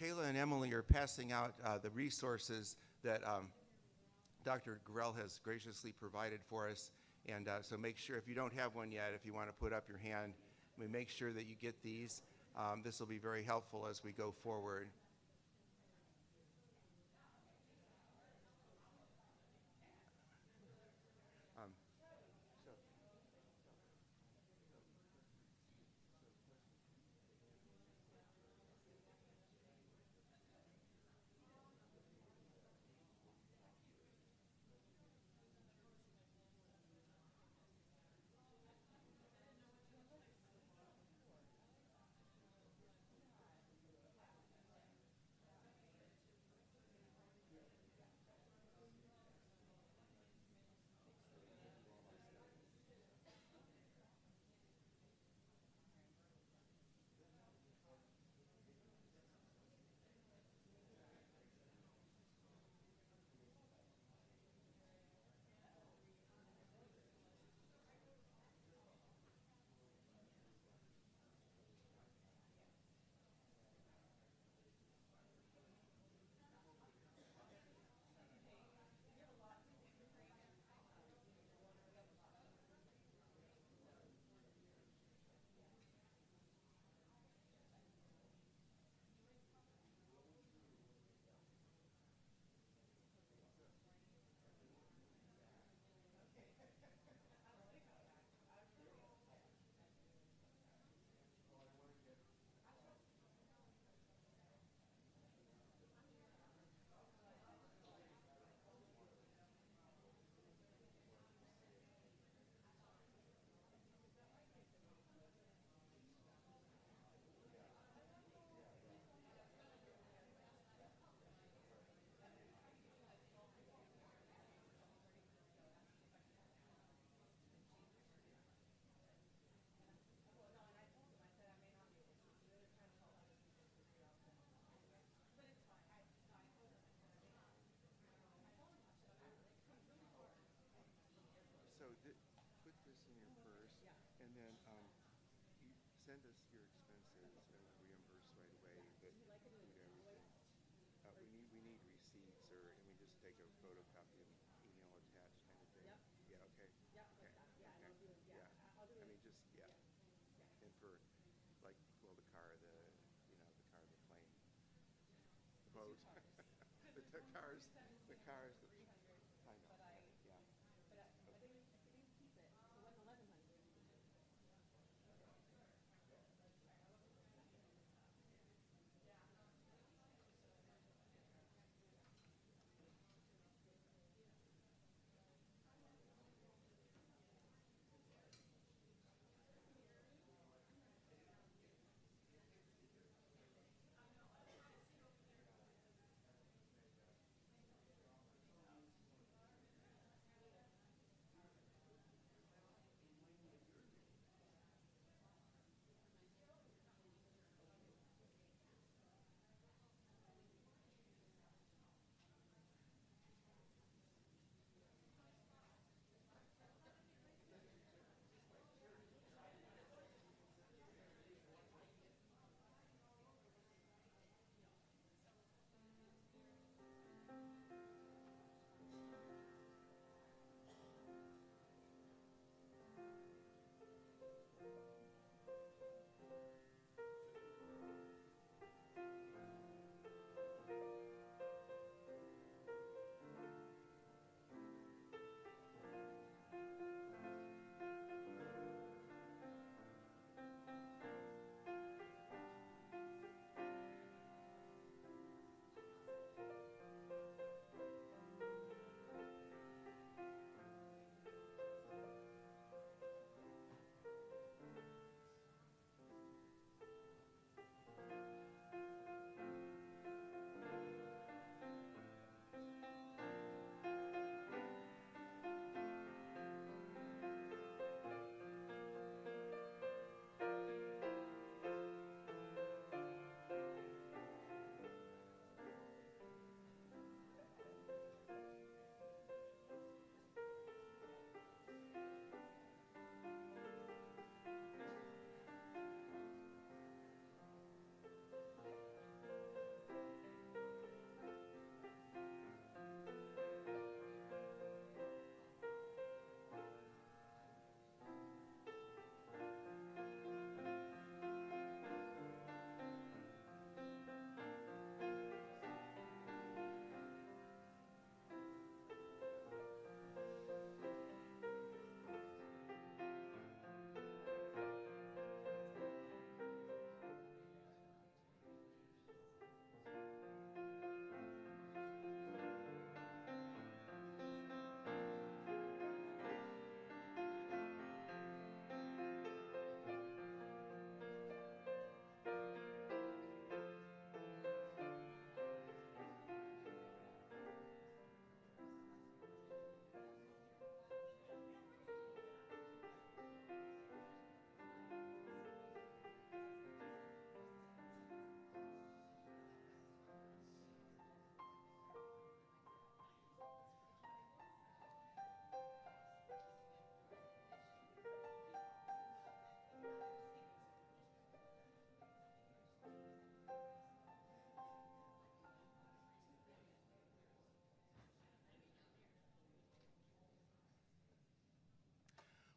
Kayla and Emily are passing out the resources that Dr. Grell has graciously provided for us. And so make sure, if you don't have one yet, if you want to put up your hand, we make sure that you get these. This will be very helpful as we go forward. So put this in your purse, and then you send us your expenses, and we'll reimburse right away. But include everything. We need receipts, and we just take a photocopy and email attached kind of thing. Yeah. Okay. Okay. Okay. Yeah. I mean, just yeah. And for like, well, the car, the car, the plane, the boat, the cars, the cars. I know. Yeah. Okay.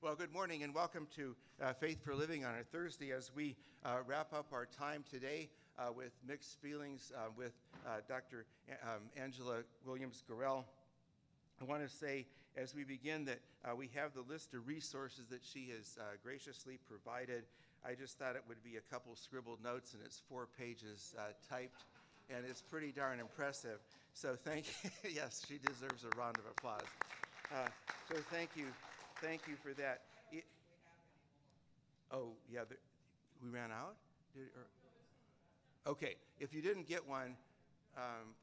Well, good morning and welcome to Faith for Living on our Thursday as we wrap up our time today with mixed feelings with Dr. Angela Williams-Gorell. I want to say as we begin that we have the list of resources that she has graciously provided. I just thought it would be a couple scribbled notes, and it's 4 pages typed, and it's pretty darn impressive. So thank you. Yes, she deserves a round of applause. So thank you for that. We ran out? Okay, if you didn't get one,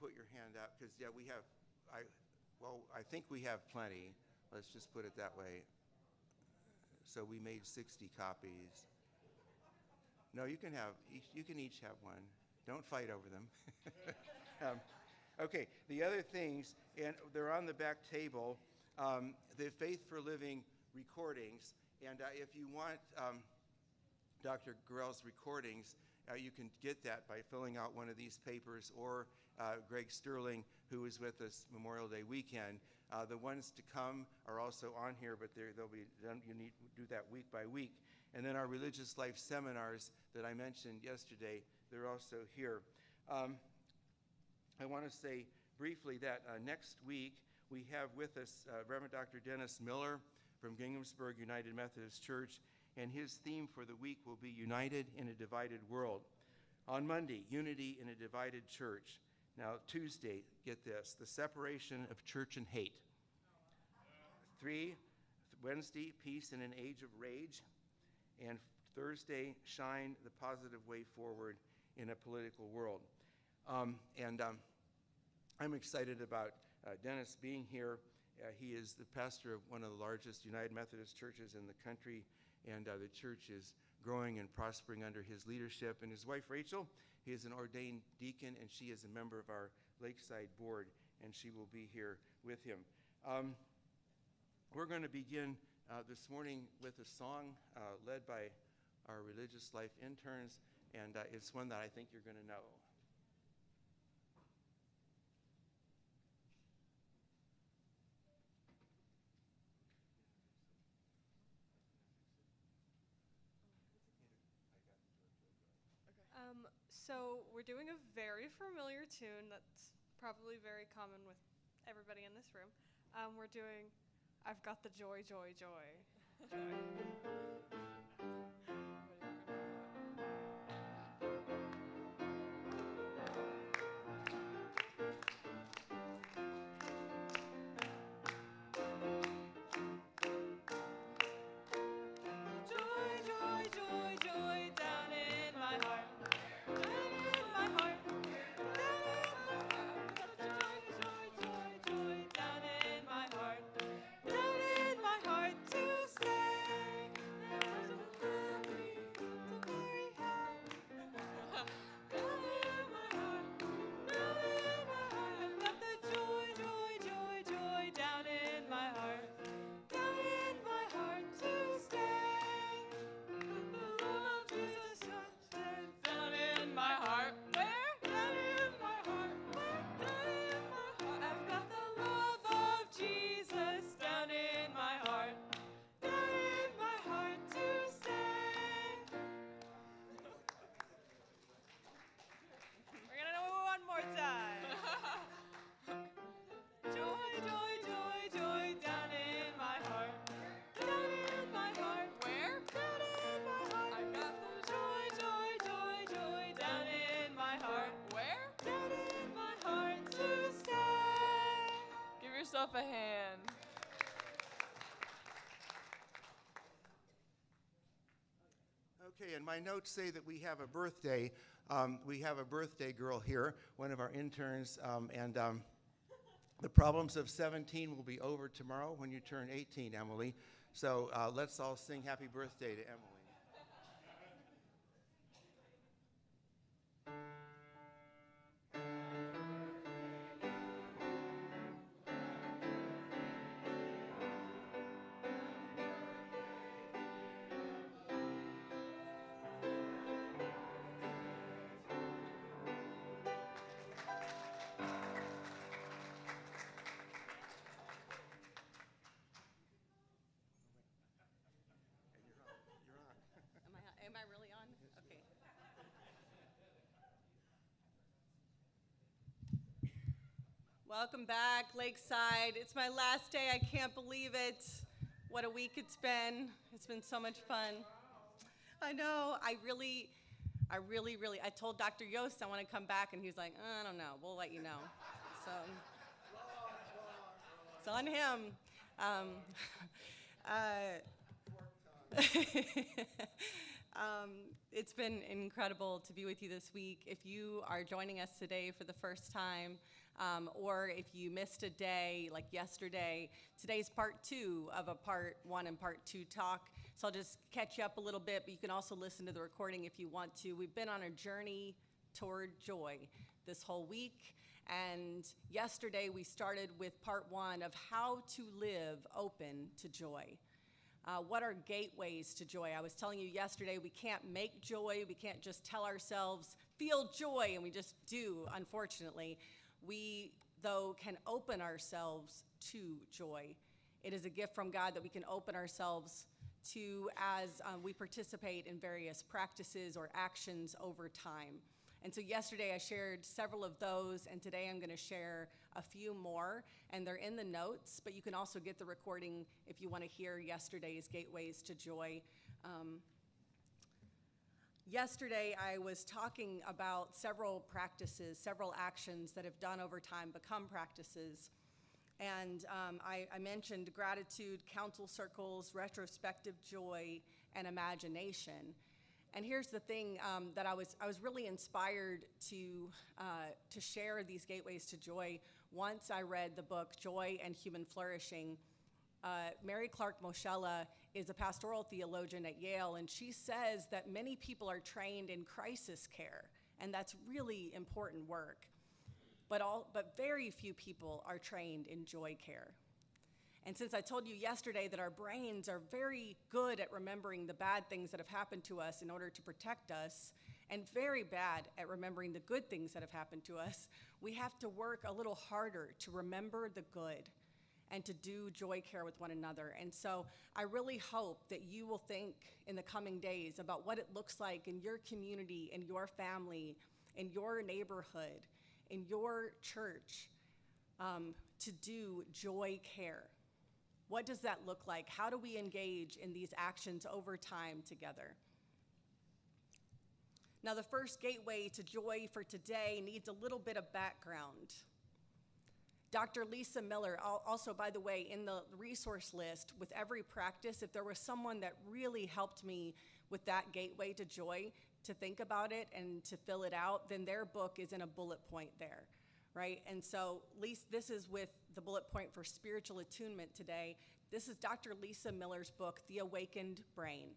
put your hand up, because we have, I think we have plenty. Let's just put it that way. So we made 60 copies. No, you can each have one. Don't fight over them. Okay, the other things, and they're on the back table, the Faith for Living recordings, and if you want Dr. Gorell's recordings, you can get that by filling out one of these papers, or Greg Sterling, who was with us Memorial Day weekend. The ones to come are also on here, but they'll be done. You need to do that week by week. And then our religious life seminars that I mentioned yesterday, they're also here. I want to say briefly that next week we have with us Reverend Dr. Dennis Miller from Ginghamsburg United Methodist Church, and his theme for the week will be United in a Divided World. On Monday, Unity in a Divided Church. Now, Tuesday, get this, the separation of church and hate. 3, Wednesday, Peace in an Age of Rage. And Thursday, Shine the Positive Way Forward in a Political World. I'm excited about Dennis being here. He is the pastor of one of the largest United Methodist churches in the country, and the church is growing and prospering under his leadership. And his wife, Rachel, he is an ordained deacon, and she is a member of our Lakeside board, and she will be here with him. We're going to begin this morning with a song led by our religious life interns, and it's one that I think you're going to know. So we're doing a very familiar tune that's probably very common with everybody in this room. We're doing I've Got the Joy, Joy, Joy. Joy. A hand. Okay, and my notes say that we have a birthday. We have a birthday girl here, one of our interns, and the problems of 17 will be over tomorrow when you turn 18, Emily. So let's all sing happy birthday to Emily. Welcome back, Lakeside. It's my last day. I can't believe it. What a week it's been. It's been so much fun. I know. I told Dr. Yost I want to come back, and he's like, I don't know. We'll let you know. So it's on him. It's been incredible to be with you this week. If you are joining us today for the first time, or if you missed a day like yesterday, today's part 2 of a part 1 and part 2 talk. So I'll just catch you up a little bit, but you can also listen to the recording if you want to. We've been on a journey toward joy this whole week. And yesterday we started with part 1 of how to live open to joy. What are gateways to joy? I was telling you yesterday, we can't make joy. We can't just tell ourselves, feel joy, and we just do, unfortunately. We, though, can open ourselves to joy. It is a gift from God that we can open ourselves to as we participate in various practices or actions over time. And so yesterday I shared several of those, and today I'm going to share a few more, and they're in the notes, but you can also get the recording if you want to hear yesterday's Gateways to Joy. Yesterday I was talking about several practices, several actions that have done over time become practices. And I mentioned gratitude, counsel circles, retrospective joy, and imagination. And here's the thing that I was really inspired to share these gateways to joy once I read the book Joy and Human Flourishing. Mary Clark Moshella is a pastoral theologian at Yale, and she says that many people are trained in crisis care, and that's really important work. But very few people are trained in joy care. And since I told you yesterday that our brains are very good at remembering the bad things that have happened to us in order to protect us, and very bad at remembering the good things that have happened to us, we have to work a little harder to remember the good and to do joy care with one another. And so I really hope that you will think in the coming days about what it looks like in your community, in your family, in your neighborhood, in your church, to do joy care. What does that look like? How do we engage in these actions over time together? Now, the first gateway to joy for today needs a little bit of background. Dr. Lisa Miller, also, by the way, in the resource list with every practice, if there was someone that really helped me with that gateway to joy, to think about it and to fill it out, then their book is in a bullet point there, right? And so this is with the bullet point for spiritual attunement today. This is Dr. Lisa Miller's book, The Awakened Brain.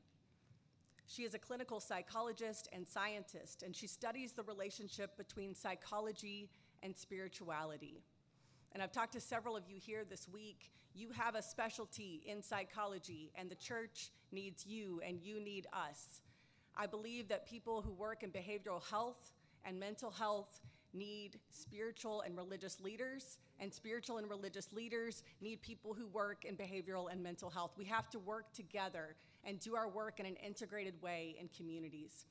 She is a clinical psychologist and scientist, and she studies the relationship between psychology and spirituality. And I've talked to several of you here this week. You have a specialty in psychology, and the church needs you, and you need us. I believe that people who work in behavioral health and mental health need spiritual and religious leaders, and spiritual and religious leaders need people who work in behavioral and mental health. We have to work together and do our work in an integrated way in communities.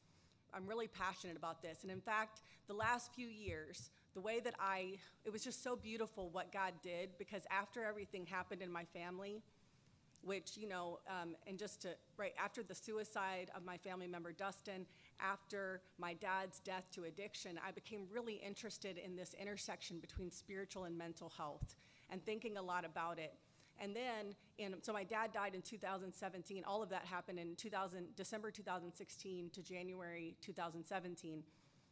I'm really passionate about this. And in fact, the last few years, the way that it was just so beautiful what God did, because after everything happened in my family, which, after the suicide of my family member, Dustin, after my dad's death to addiction, I became really interested in this intersection between spiritual and mental health and thinking a lot about it. And then, so my dad died in 2017. All of that happened in December 2016 to January 2017.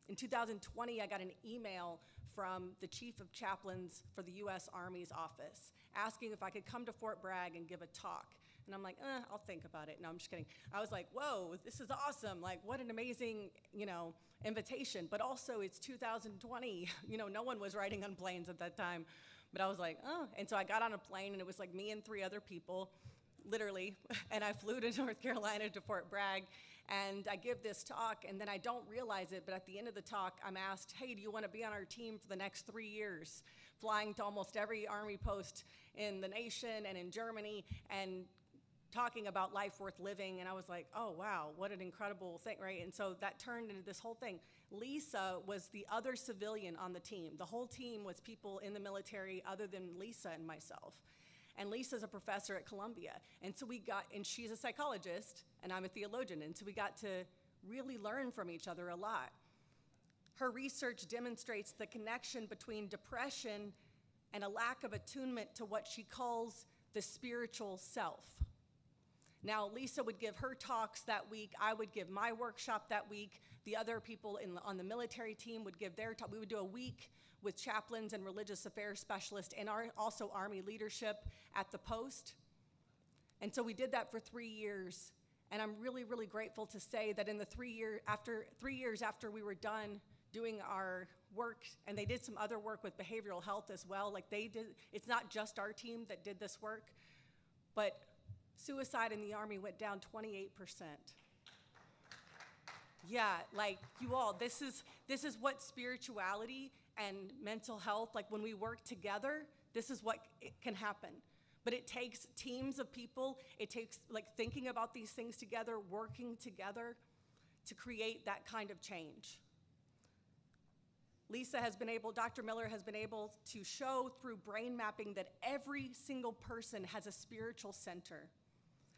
In 2020, I got an email from the chief of chaplains for the U.S. Army's office asking if I could come to Fort Bragg and give a talk. And I'm like, I'll think about it. No, I'm just kidding. I was like, whoa, this is awesome. Like, what an amazing, invitation. But also, it's 2020. No one was riding on planes at that time. But I was like, oh. And so I got on a plane, and it was like me and 3 other people, literally. And I flew to North Carolina to Fort Bragg. And I give this talk, and then I don't realize it, but at the end of the talk, I'm asked, hey, do you want to be on our team for the next 3 years, flying to almost every Army post in the nation and in Germany, and talking about life worth living? And I was like, oh, wow, what an incredible thing, right? And so that turned into this whole thing. Lisa was the other civilian on the team. The whole team was people in the military other than Lisa and myself. And Lisa's a professor at Columbia. And so and she's a psychologist, and I'm a theologian. And so we got to really learn from each other a lot. Her research demonstrates the connection between depression and a lack of attunement to what she calls the spiritual self. Now, Lisa would give her talks that week. I would give my workshop that week. The other people on the military team would give their talk. We would do a week with chaplains and religious affairs specialists and also Army leadership at the post. And so we did that for 3 years. And I'm really, really grateful to say that in the 3 years after we were done doing our work, and they did some other work with behavioral health as well, like they did, it's not just our team that did this work, but suicide in the Army went down 28%. Yeah, like you all, this is what spirituality and mental health, like when we work together, this is what it can happen. But it takes teams of people, it takes like thinking about these things together, working together to create that kind of change. Dr. Miller has been able to show through brain mapping that every single person has a spiritual center,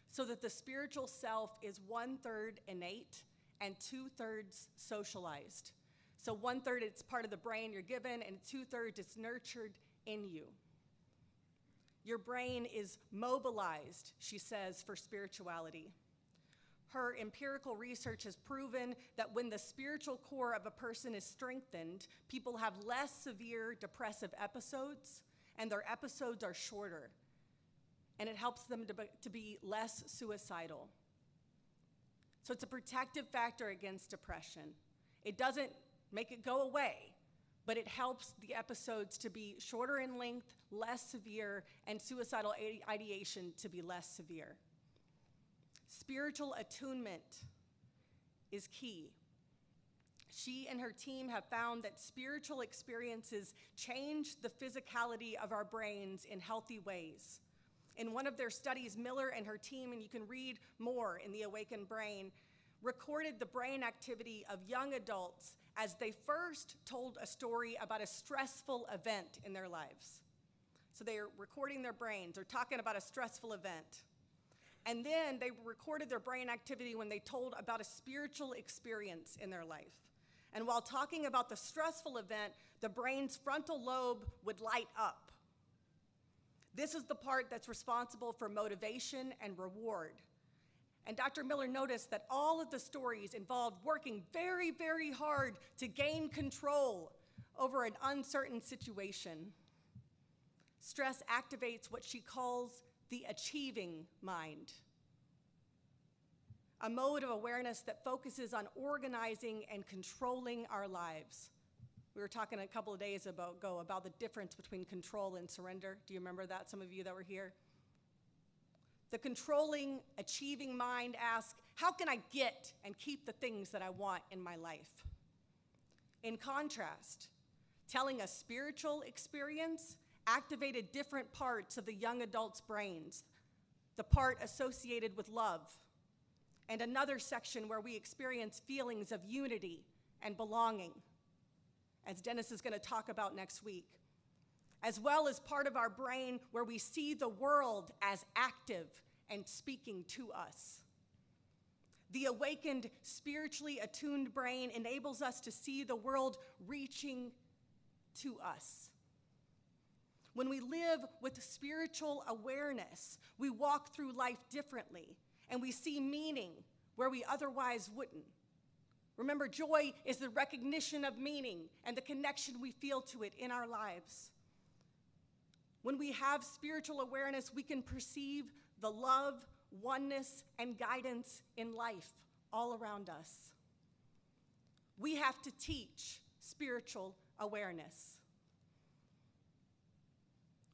so that the spiritual self is 1/3 innate and 2/3 socialized. So 1/3 it's part of the brain you're given, and 2/3 it's nurtured in you. Your brain is mobilized, she says, for spirituality. Her empirical research has proven that when the spiritual core of a person is strengthened, people have less severe depressive episodes, and their episodes are shorter. And it helps them to be less suicidal. So it's a protective factor against depression. It doesn't make it go away, but it helps the episodes to be shorter in length, less severe, and suicidal ideation to be less severe. Spiritual attunement is key. She and her team have found that spiritual experiences change the physicality of our brains in healthy ways. In one of their studies, Miller and her team, and you can read more in The Awakened Brain, recorded the brain activity of young adults as they first told a story about a stressful event in their lives. So they are recording their brains, they're talking about a stressful event. And then they recorded their brain activity when they told about a spiritual experience in their life. And while talking about the stressful event, the brain's frontal lobe would light up. This is the part that's responsible for motivation and reward. And Dr. Miller noticed that all of the stories involved working very, very hard to gain control over an uncertain situation. Stress activates what she calls the achieving mind, a mode of awareness that focuses on organizing and controlling our lives. We were talking a couple of days ago about the difference between control and surrender. Do you remember that, some of you that were here? The controlling, achieving mind asks, how can I get and keep the things that I want in my life? In contrast, telling a spiritual experience activated different parts of the young adult's brains, the part associated with love, and another section where we experience feelings of unity and belonging, as Dennis is going to talk about next week, as well as part of our brain where we see the world as active and speaking to us. The awakened, spiritually attuned brain enables us to see the world reaching to us. When we live with spiritual awareness, we walk through life differently, and we see meaning where we otherwise wouldn't. Remember, joy is the recognition of meaning and the connection we feel to it in our lives. When we have spiritual awareness, we can perceive the love, oneness, and guidance in life all around us. We have to teach spiritual awareness.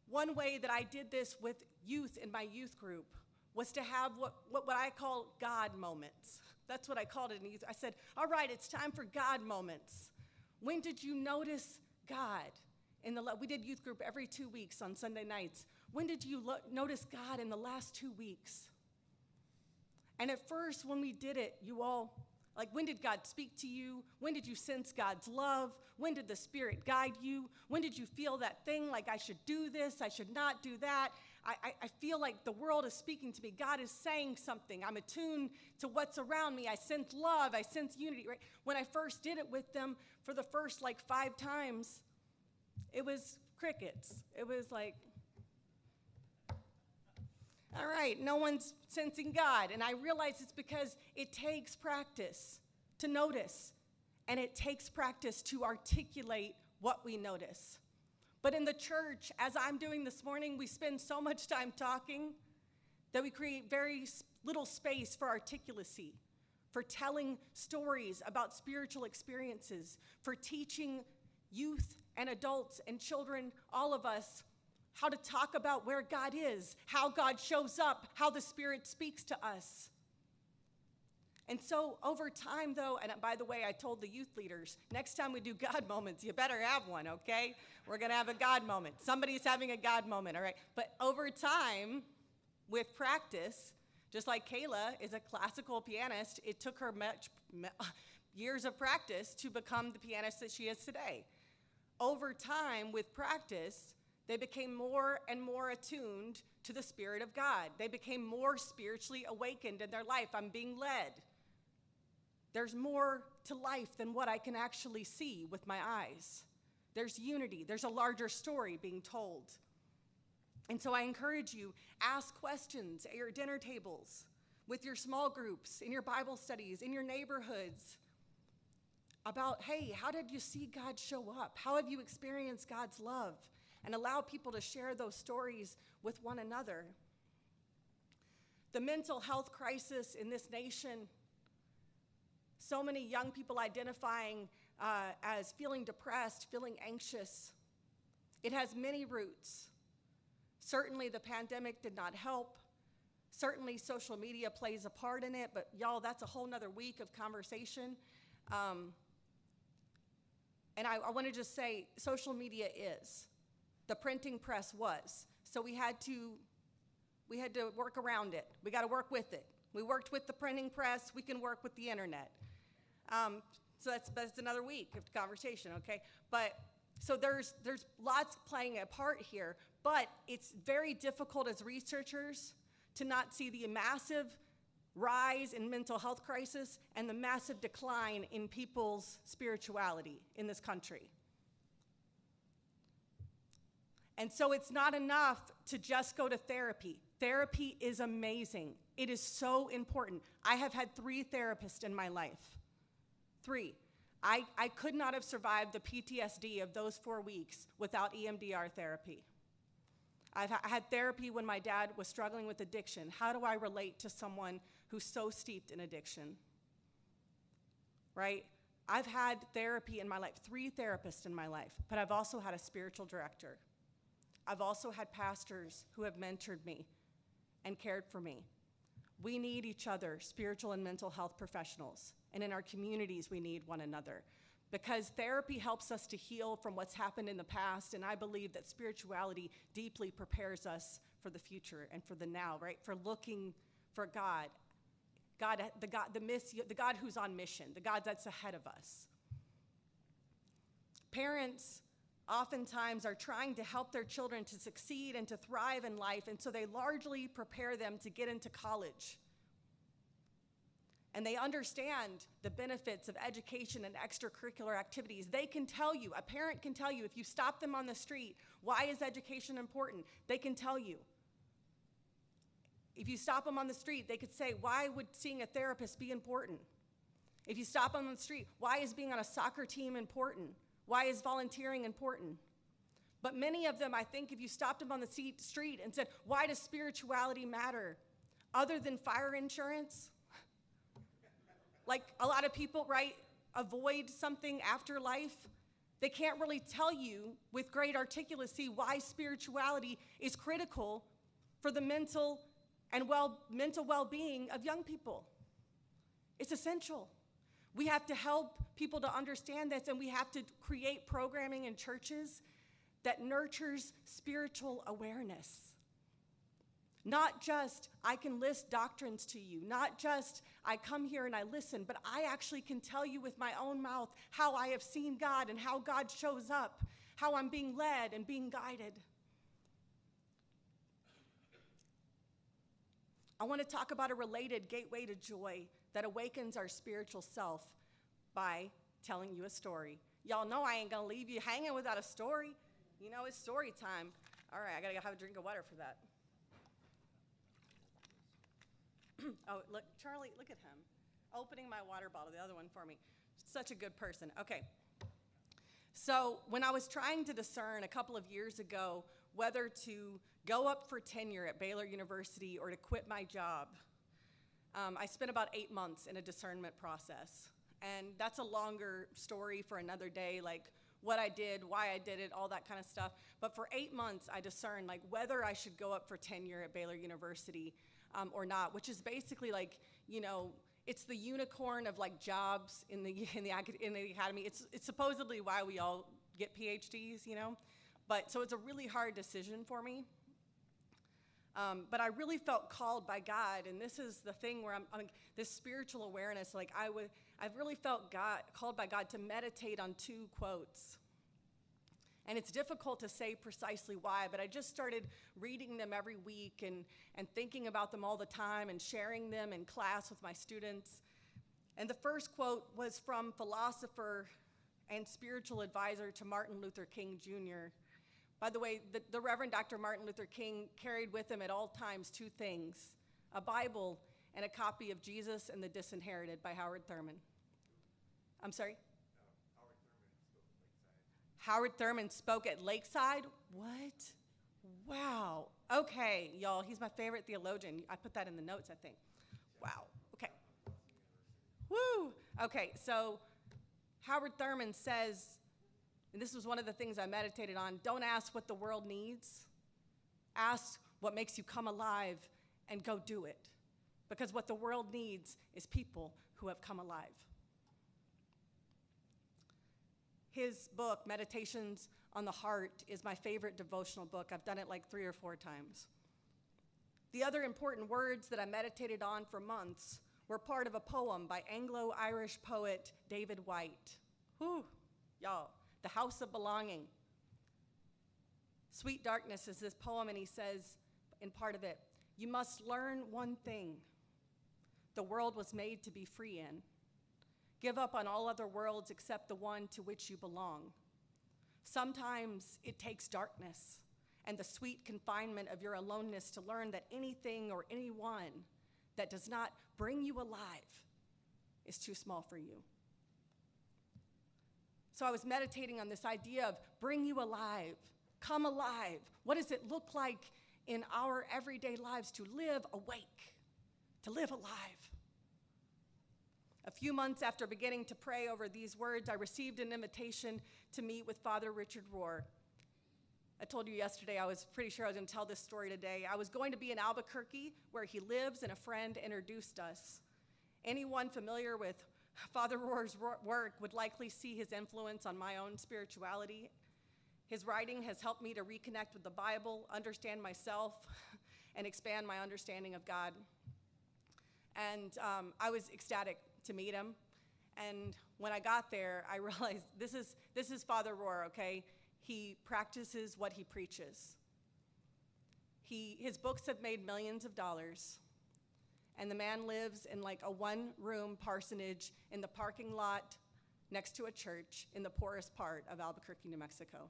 One way that I did this with youth in my youth group was to have what I call God moments. That's what I called it in youth. I said, all right, it's time for God moments. When did you notice God? We did youth group every 2 weeks on Sunday nights. When did you notice God in the last 2 weeks? And at first, when we did it, you all, Like, when did God speak to you? When did you sense God's love? When did the Spirit guide you? When did you feel that thing, like I should do this, I should not do that? I feel like the world is speaking to me. God is saying something. I'm attuned to what's around me. I sense love. I sense unity, right? When I first did it with them for the first 5 times, it was crickets. It was like, all right, no one's sensing God. And I realize it's because it takes practice to notice, and it takes practice to articulate what we notice. But in the church, as I'm doing this morning, we spend so much time talking that we create very little space for articulacy, for telling stories about spiritual experiences, for teaching youth and adults and children, all of us, how to talk about where God is, how God shows up, how the Spirit speaks to us. And so over time, though, and by the way, I told the youth leaders, next time we do God moments, you better have one, okay? We're going to have a God moment. Somebody's having a God moment, all right? But over time, with practice, just like Kayla is a classical pianist, it took her years of practice to become the pianist that she is today. Over time, with practice, they became more and more attuned to the Spirit of God. They became more spiritually awakened in their life. I'm being led. There's more to life than what I can actually see with my eyes. There's unity. There's a larger story being told. And so I encourage you, ask questions at your dinner tables, with your small groups, in your Bible studies, in your neighborhoods, about, hey, how did you see God show up? How have you experienced God's love? And allow people to share those stories with one another. The mental health crisis in this nation, so many young people identifying as feeling depressed, feeling anxious. It has many roots. Certainly the pandemic did not help. Certainly social media plays a part in it, but y'all, that's a whole nother week of conversation. And I want to just say, social media is. The printing press was. So we had to work around it. We got to work with it. We worked with the printing press. We can work with the internet. So that's another week of conversation, okay? But so there's lots playing a part here, but it's very difficult as researchers to not see the massive rise in mental health crisis and the massive decline in people's spirituality in this country. And so it's not enough to just go to therapy. Therapy is amazing. It is so important. I have had 3 therapists in my life. 3. I could not have survived the PTSD of those 4 weeks without EMDR therapy. I had therapy when my dad was struggling with addiction. How do I relate to someone who's so steeped in addiction? Right? I've had therapy in my life, 3 therapists in my life, but I've also had a spiritual director. I've also had pastors who have mentored me and cared for me. We need each other, spiritual and mental health professionals. And in our communities, we need one another. Because therapy helps us to heal from what's happened in the past, and I believe that spirituality deeply prepares us for the future and for the now, right? For looking for God. The God who's on mission, the God that's ahead of us. Parents oftentimes are trying to help their children to succeed and to thrive in life, and so they largely prepare them to get into college. And they understand the benefits of education and extracurricular activities. They can tell you, a parent can tell you, if you stop them on the street, why is education important? They can tell you. If you stop them on the street, they could say, why would seeing a therapist be important? If you stop them on the street, why is being on a soccer team important? Why is volunteering important? But many of them, I think, if you stopped them on the street and said, why does spirituality matter? Other than fire insurance? Like a lot of people, right, avoid something after life. They can't really tell you with great articulacy why spirituality is critical for the mental well-being of young people. It's essential. We have to help people to understand this, and we have to create programming in churches that nurtures spiritual awareness. Not just I can list doctrines to you, not just I come here and I listen, but I actually can tell you with my own mouth how I have seen God and how God shows up, how I'm being led and being guided. I want to talk about a related gateway to joy that awakens our spiritual self by telling you a story. Y'all know I ain't going to leave you hanging without a story. You know, it's story time. All right, I got to have a drink of water for that. Oh, look, Charlie, look at him. Opening my water bottle, the other one for me. Such a good person. Okay. So when I was trying to discern a couple of years ago whether to go up for tenure at Baylor University or to quit my job, I spent about 8 months in a discernment process. And that's a longer story for another day, like what I did, why I did it, all that kind of stuff. But for 8 months, I discerned like whether I should go up for tenure at Baylor University or not, which is basically like, you know, it's the unicorn of like jobs in the academy. It's supposedly why we all get PhDs, you know. But so it's a really hard decision for me. But I really felt called by God, and this is the thing where I'm this spiritual awareness. Like I've really felt called by God to meditate on 2 quotes. And it's difficult to say precisely why, but I just started reading them every week and thinking about them all the time and sharing them in class with my students. And the first quote was from philosopher and spiritual advisor to Martin Luther King Jr. By the way, the Reverend Dr. Martin Luther King carried with him at all times 2 things, a Bible and a copy of Jesus and the Disinherited by Howard Thurman. I'm sorry? Howard Thurman spoke at Lakeside? What? Wow. Okay, y'all, he's my favorite theologian. I put that in the notes, I think. Wow. Okay. Woo. Okay, so Howard Thurman says, and this was one of the things I meditated on, don't ask what the world needs. Ask what makes you come alive and go do it. Because what the world needs is people who have come alive. His book, Meditations on the Heart, is my favorite devotional book. I've done it like 3 or 4 times. The other important words that I meditated on for months were part of a poem by Anglo-Irish poet David White. Whew, y'all, The House of Belonging. Sweet Darkness is this poem, and he says in part of it, you must learn one thing. The world was made to be free in. Give up on all other worlds except the one to which you belong. Sometimes it takes darkness and the sweet confinement of your aloneness to learn that anything or anyone that does not bring you alive is too small for you. So I was meditating on this idea of bring you alive, come alive. What does it look like in our everyday lives to live awake, to live alive? A few months after beginning to pray over these words, I received an invitation to meet with Father Richard Rohr. I told you yesterday I was pretty sure I was going to tell this story today. I was going to be in Albuquerque, where he lives, and a friend introduced us. Anyone familiar with Father Rohr's work would likely see his influence on my own spirituality. His writing has helped me to reconnect with the Bible, understand myself, and expand my understanding of God. And I was ecstatic to meet him. And when I got there, I realized this is Father Rohr, okay? He practices what he preaches. His books have made millions of dollars. And the man lives in like a 1-room parsonage in the parking lot next to a church in the poorest part of Albuquerque, New Mexico.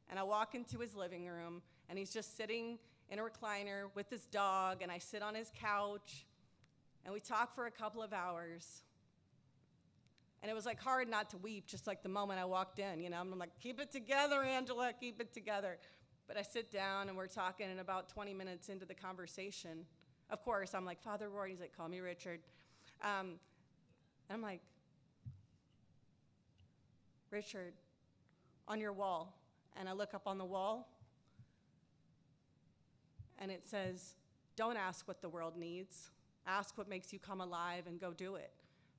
And I walk into his living room, and he's just sitting in a recliner with his dog, and I sit on his couch, and we talk for a couple of hours. And it was like hard not to weep just like the moment I walked in, you know. I'm like, keep it together, Angela, keep it together. But I sit down, and we're talking, and about 20 minutes into the conversation, of course, I'm like, Father Rohr, he's like, call me Richard. And I'm like, Richard, on your wall. And I look up on the wall, and it says, don't ask what the world needs. Ask what makes you come alive and go do it,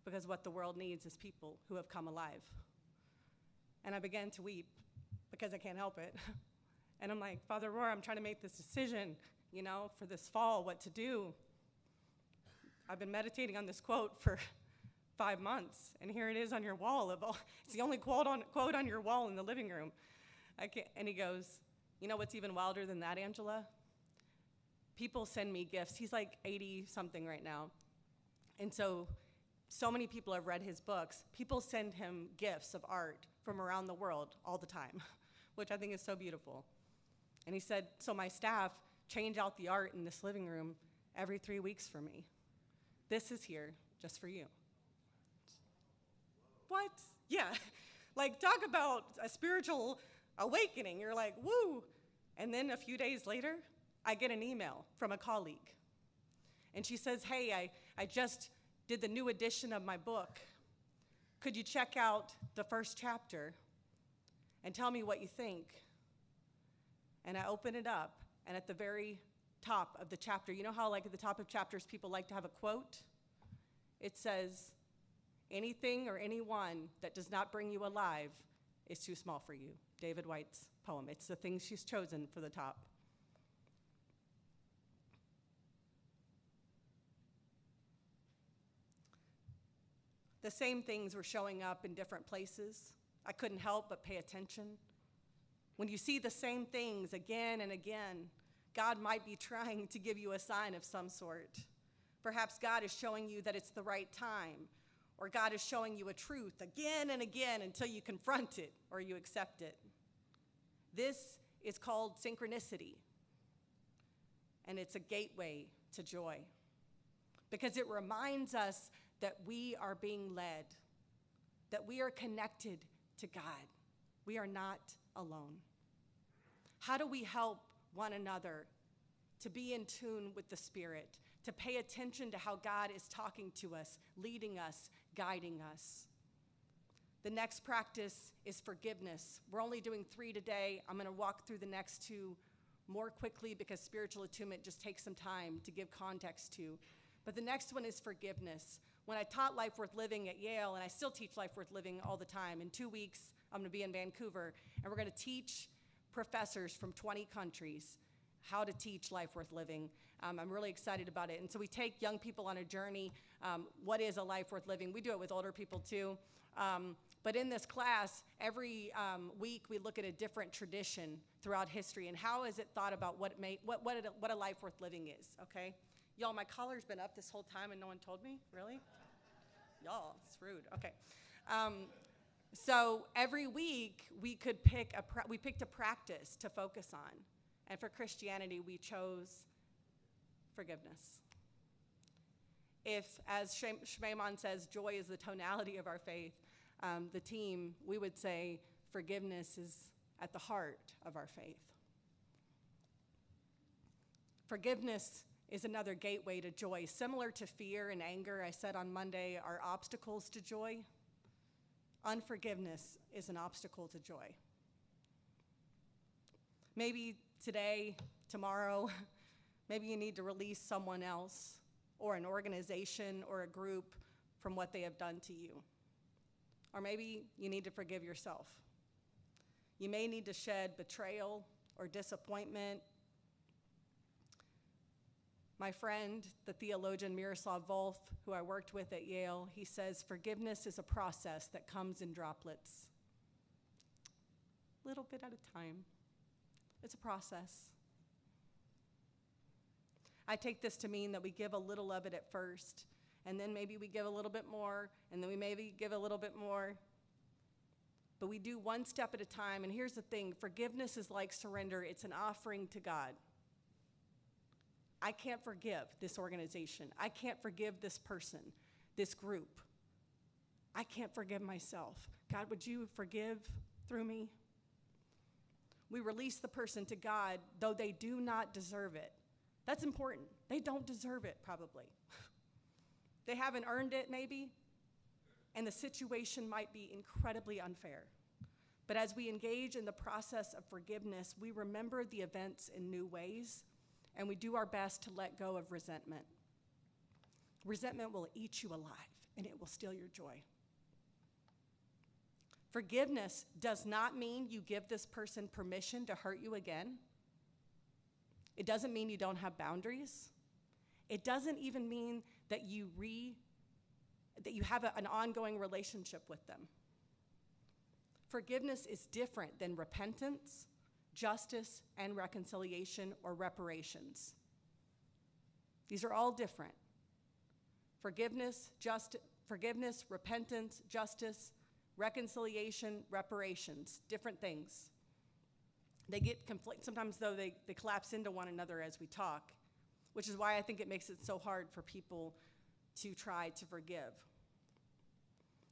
because what the world needs is people who have come alive. And I began to weep because I can't help it. And I'm like, Father Rohr, I'm trying to make this decision. for this fall, what to do. I've been meditating on this quote for 5 months, and here it is on your wall. It's the only quote on your wall in the living room. And he goes, you know what's even wilder than that, Angela? People send me gifts. He's like 80-something right now. And so many people have read his books. People send him gifts of art from around the world all the time, which I think is so beautiful. And he said, so my staff change out the art in this living room every 3 weeks for me. This is here just for you. What? Yeah. Like, talk about a spiritual awakening. You're like, woo. And then a few days later, I get an email from a colleague. And she says, hey, I just did the new edition of my book. Could you check out the first chapter and tell me what you think? And I open it up, and at the very top of the chapter, you know how like at the top of chapters people like to have a quote? It says, anything or anyone that does not bring you alive is too small for you. David White's poem. It's the things she's chosen for the top. The same things were showing up in different places. I couldn't help but pay attention. When you see the same things again and again, God might be trying to give you a sign of some sort. Perhaps God is showing you that it's the right time, or God is showing you a truth again and again until you confront it or you accept it. This is called synchronicity, and it's a gateway to joy because it reminds us that we are being led, that we are connected to God. We are not alone. How do we help one another to be in tune with the Spirit, to pay attention to how God is talking to us, leading us, guiding us? The next practice is forgiveness. We're only doing 3 today. I'm going to walk through the next 2 more quickly because spiritual attunement just takes some time to give context to. But the next one is forgiveness. When I taught Life Worth Living at Yale, and I still teach Life Worth Living all the time, in 2 weeks I'm going to be in Vancouver, and we're going to teach professors from 20 countries how to teach Life Worth Living. I'm really excited about it. And so we take young people on a journey. What is a life worth living? We do it with older people too. But in this class, every week we look at a different tradition throughout history and how is it thought about what a life worth living is, okay? Y'all, my collar's been up this whole time and no one told me? Really? Y'all, it's rude. Okay. So every week we could picked a practice to focus on. And for Christianity, we chose forgiveness. If, as Shmeiman says, joy is the tonality of our faith, the team, we would say forgiveness is at the heart of our faith. Forgiveness is another gateway to joy. Similar to fear and anger, I said on Monday, are obstacles to joy. Unforgiveness is an obstacle to joy. Maybe today, tomorrow, maybe you need to release someone else or an organization or a group from what they have done to you. Or maybe you need to forgive yourself. You may need to shed betrayal or disappointment. My friend, the theologian Miroslav Volf, who I worked with at Yale, he says forgiveness is a process that comes in droplets, little bit at a time. It's a process. I take this to mean that we give a little of it at first, and then maybe we give a little bit more, and then we maybe give a little bit more. But we do one step at a time, and here's the thing, forgiveness is like surrender. It's an offering to God. I can't forgive this organization. I can't forgive this person, this group. I can't forgive myself. God, would you forgive through me? We release the person to God, though they do not deserve it. That's important. They don't deserve it, probably. They haven't earned it, maybe, and the situation might be incredibly unfair. But as we engage in the process of forgiveness, we remember the events in new ways, and we do our best to let go of resentment. Resentment will eat you alive, and it will steal your joy. Forgiveness does not mean you give this person permission to hurt you again. It doesn't mean you don't have boundaries. It doesn't even mean that you have an ongoing relationship with them. Forgiveness is different than repentance, justice, and reconciliation or reparations. These are all different. Forgiveness, repentance, justice, reconciliation, reparations, different things. They get sometimes though they collapse into one another as we talk, which is why I think it makes it so hard for people to try to forgive.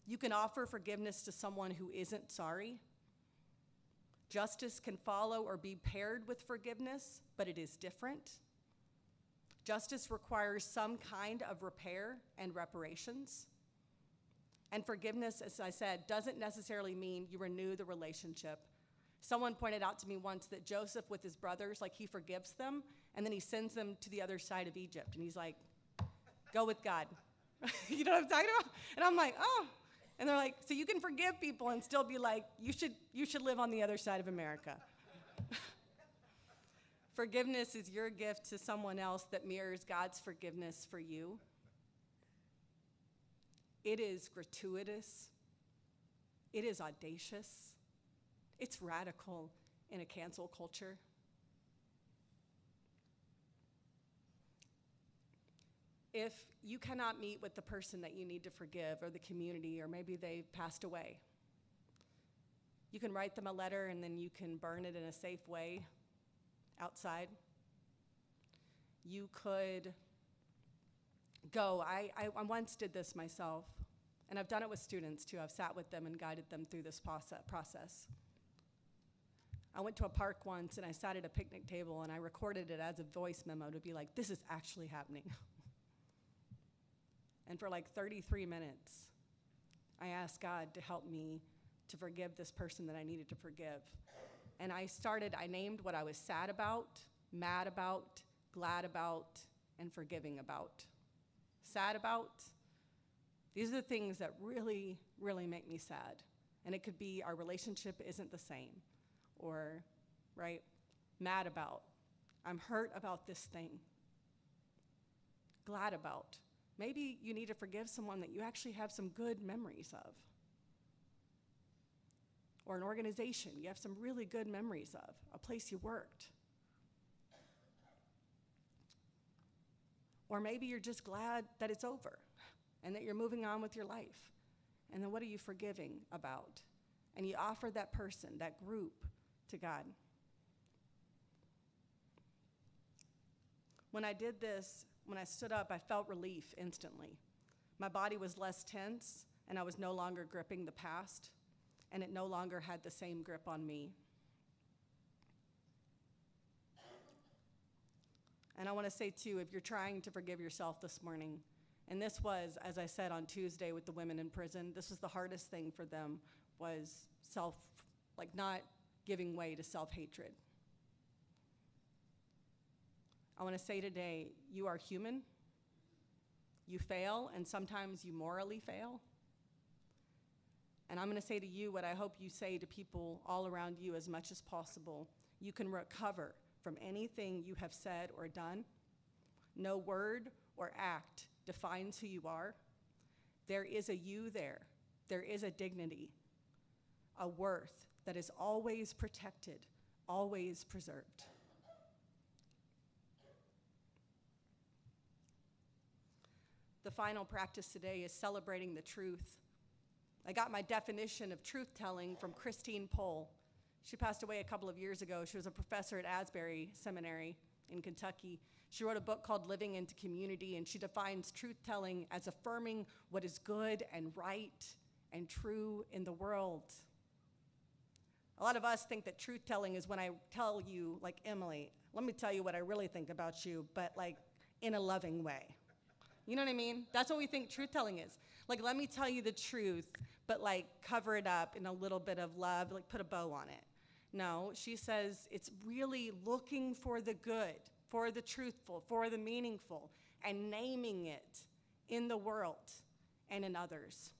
You can offer forgiveness to someone who isn't sorry. Justice can follow or be paired with forgiveness, but it is different. Justice requires some kind of repair and reparations. And forgiveness, as I said, doesn't necessarily mean you renew the relationship. Someone pointed out to me once that Joseph with his brothers, like he forgives them, and then he sends them to the other side of Egypt. And he's like, go with God. You know what I'm talking about? And I'm like, oh. And they're like, so you can forgive people and still be like, you should live on the other side of America. Forgiveness is your gift to someone else that mirrors God's forgiveness for you. It is gratuitous. It is audacious. It's radical in a cancel culture. If you cannot meet with the person that you need to forgive or the community, or maybe they passed away, you can write them a letter and then you can burn it in a safe way outside. You could go. I once did this myself, and I've done it with students too. I've sat with them and guided them through this process. I went to a park once and I sat at a picnic table and I recorded it as a voice memo to be like, this is actually happening. And for like 33 minutes, I asked God to help me to forgive this person that I needed to forgive. And I named what I was sad about, mad about, glad about, and forgiving about. Sad about, these are the things that really, really make me sad. And it could be our relationship isn't the same. Or, right, mad about, I'm hurt about this thing. Glad about, maybe you need to forgive someone that you actually have some good memories of. Or an organization you have some really good memories of, a place you worked. Or maybe you're just glad that it's over and that you're moving on with your life. And then what are you forgiving about? And you offer that person, that group, to God. When I did this, when I stood up, I felt relief instantly. My body was less tense, and I was no longer gripping the past, and it no longer had the same grip on me. And I want to say, too, if you're trying to forgive yourself this morning, and this was, as I said on Tuesday with the women in prison, this was the hardest thing for them, was not giving way to self-hatred. I want to say today, you are human. You fail, and sometimes you morally fail. And I'm going to say to you what I hope you say to people all around you as much as possible. You can recover from anything you have said or done. No word or act defines who you are. There is a you there. There is a dignity, a worth that is always protected, always preserved. The final practice today is celebrating the truth. I got my definition of truth-telling from Christine Pohl. She passed away a couple of years ago. She was a professor at Asbury Seminary in Kentucky. She wrote a book called Living into Community, and she defines truth-telling as affirming what is good and right and true in the world. A lot of us think that truth-telling is when I tell you, like, Emily, let me tell you what I really think about you, but like in a loving way. You know what I mean? That's what we think truth-telling is. Like, let me tell you the truth, but like cover it up in a little bit of love, like put a bow on it. No, she says it's really looking for the good, for the truthful, for the meaningful, and naming it in the world and in others.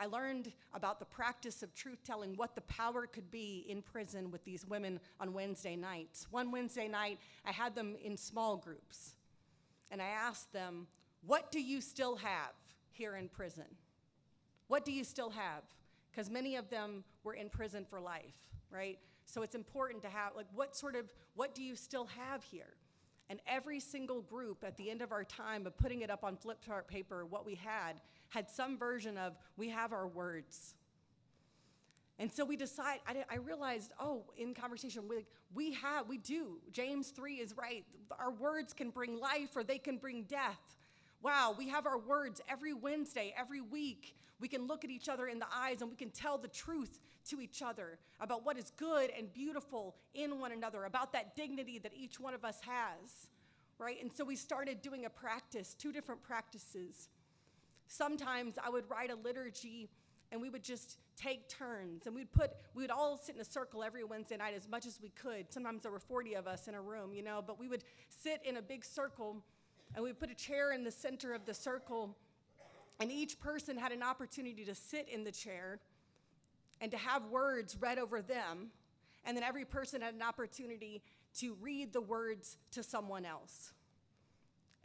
I learned about the practice of truth-telling, what the power could be in prison with these women on Wednesday nights. One Wednesday night, I had them in small groups, and I asked them, what do you still have here in prison? What do you still have? Because many of them were in prison for life, right? So it's important to have, like, what do you still have here? And every single group at the end of our time of putting it up on flip chart paper, what we had some version of, we have our words. And so we I realized, in conversation, we do. James 3 is right. Our words can bring life or they can bring death. Wow, we have our words every Wednesday, every week. We can look at each other in the eyes and we can tell the truth to each other about what is good and beautiful in one another, about that dignity that each one of us has, right? And so we started doing a practice, 2 different practices. Sometimes I would write a liturgy and we would just take turns, and we'd all sit in a circle every Wednesday night as much as we could. Sometimes there were 40 of us in a room, but we would sit in a big circle and we'd put a chair in the center of the circle, and each person had an opportunity to sit in the chair and to have words read over them, and then every person had an opportunity to read the words to someone else.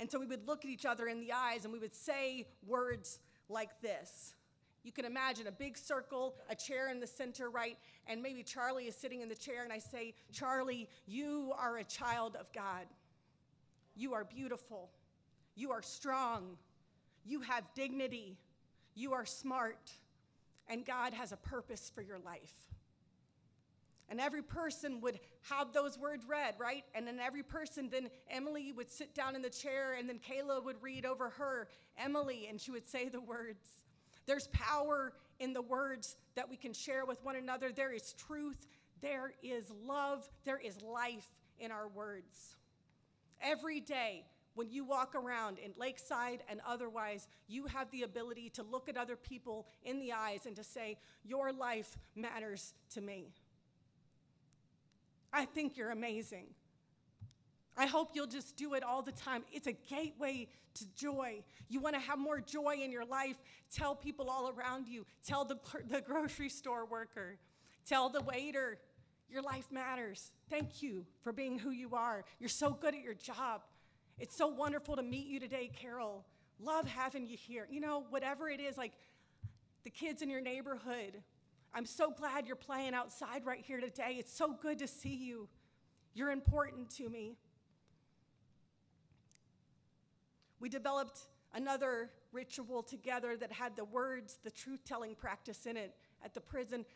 And so we would look at each other in the eyes and we would say words like this. You can imagine a big circle, a chair in the center, right? And maybe Charlie is sitting in the chair and I say, Charlie, you are a child of God. You are beautiful. You are strong. You have dignity. You are smart. And God has a purpose for your life. And every person would have those words read, right? And then every person, then Emily would sit down in the chair, and then Kayla would read over her, Emily, and she would say the words. There's power in the words that we can share with one another. There is truth. There is love. There is life in our words. Every day, when you walk around in Lakeside and otherwise, you have the ability to look at other people in the eyes and to say, your life matters to me. I think you're amazing. I hope you'll just do it all the time. It's a gateway to joy. You want to have more joy in your life? Tell people all around you. Tell the grocery store worker. Tell the waiter, your life matters. Thank you for being who you are. You're so good at your job. It's so wonderful to meet you today, Carol. Love having you here. Whatever it is, like the kids in your neighborhood, I'm so glad you're playing outside right here today. It's so good to see you. You're important to me. We developed another ritual together that had the words, the truth-telling practice in it at the prison,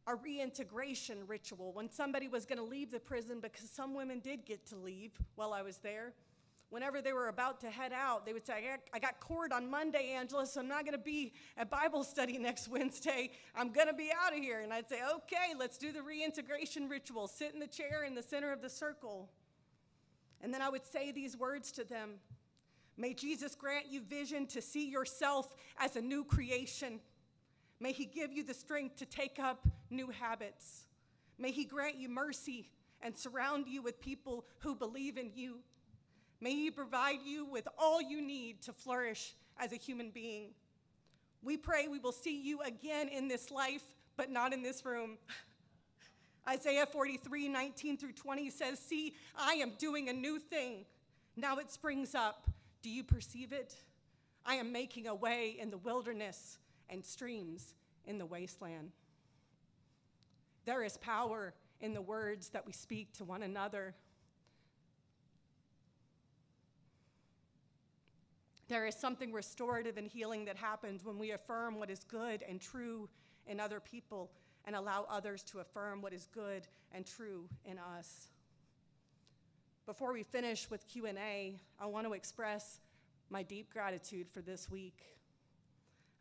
a reintegration ritual. When somebody was going to leave the prison, because some women did get to leave while I was there, whenever they were about to head out, they would say, I got court on Monday, Angela, so I'm not going to be at Bible study next Wednesday. I'm going to be out of here. And I'd say, okay, let's do the reintegration ritual. Sit in the chair in the center of the circle. And then I would say these words to them. May Jesus grant you vision to see yourself as a new creation. May he give you the strength to take up new habits. May he grant you mercy and surround you with people who believe in you. May he provide you with all you need to flourish as a human being. We pray we will see you again in this life, but not in this room. Isaiah 43:19-20 says, see, I am doing a new thing. Now it springs up. Do you perceive it? I am making a way in the wilderness and streams in the wasteland. There is power in the words that we speak to one another. There is something restorative and healing that happens when we affirm what is good and true in other people and allow others to affirm what is good and true in us. Before we finish with Q&A, I want to express my deep gratitude for this week.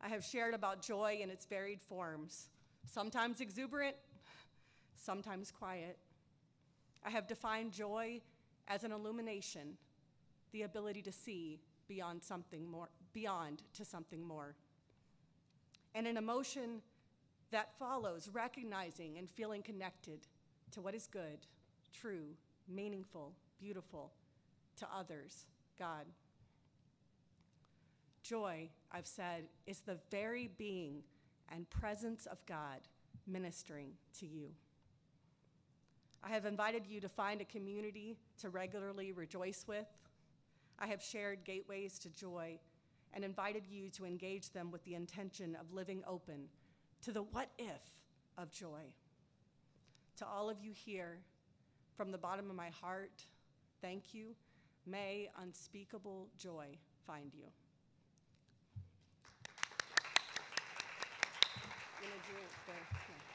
I have shared about joy in its varied forms, sometimes exuberant, sometimes quiet. I have defined joy as an illumination, the ability to see beyond to something more. And an emotion that follows recognizing and feeling connected to what is good, true, meaningful, beautiful, to others, God. Joy, I've said, is the very being and presence of God ministering to you. I have invited you to find a community to regularly rejoice with. I have shared gateways to joy and invited you to engage them with the intention of living open to the what if of joy. To all of you here, from the bottom of my heart, thank you. May unspeakable joy find you. I'm gonna do the